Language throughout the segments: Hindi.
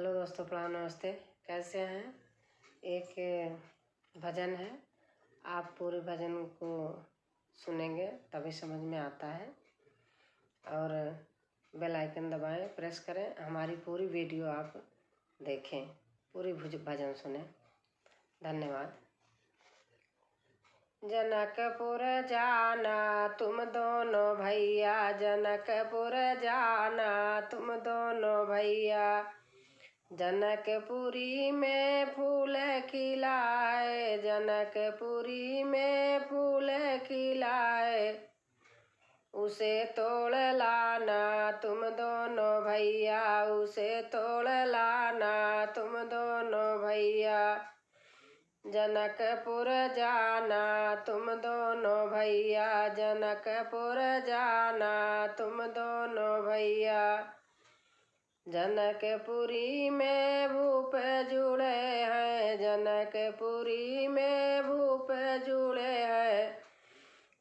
हेलो दोस्तों, प्रणाम, नमस्ते। कैसे हैं? एक भजन है, आप पूरे भजन को सुनेंगे तभी समझ में आता है। और बेल आइकन दबाएं, प्रेस करें, हमारी पूरी वीडियो आप देखें, पूरी भजन सुने। धन्यवाद। जनकपुर जाना तुम दोनों भैया, जनकपुर जाना तुम दोनों भैया। जनकपुरी में फूल खिलाए, जनकपुरी में फूल खिलाए। उसे तोड़ लाना तुम दोनों भैया, उसे तोड़ लाना तुम दोनों भैया। जनकपुर जाना तुम दोनों भैया, जनकपुर जाना तुम दोनों भैया। जनकपुरी में भूप जुड़े हैं, जनकपुरी में भूप जुड़े हैं।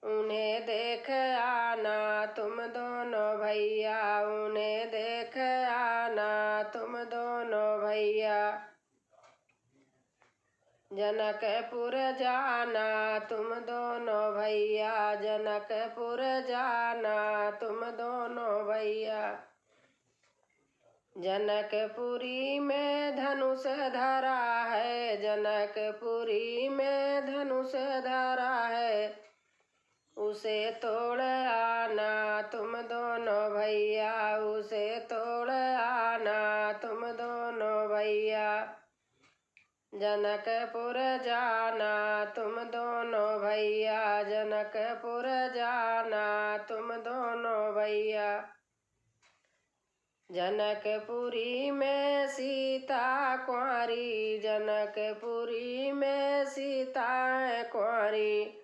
उन्हें देख आना तुम दोनों भैया, उन्हें देख आना तुम दोनों भैया। जनकपुर जाना तुम दोनों भैया, जनकपुर जाना तुम दोनों भैया। जनकपुरी में धनुष धरा है, जनकपुरी में धनुष धरा है। उसे तोड़ आना तुम दोनों भैया, उसे तोड़ आना तुम दोनों भैया। जनकपुर जाना तुम दोनों भैया, जनकपुर जाना तुम दोनों भैया। जनकपुरी में सीता कुंवारी, जनकपुरी में सीता कुंवारी।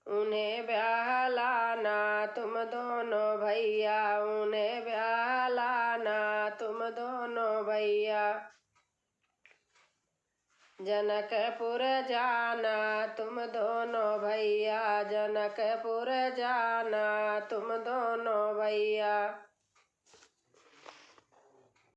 उन्हें ब्याह लाना तुम दोनों भैया, उन्हें ब्याह लाना तुम दोनों भैया। जनकपुर जाना तुम दोनों भैया, जनकपुर जाना तुम दोनों भैया।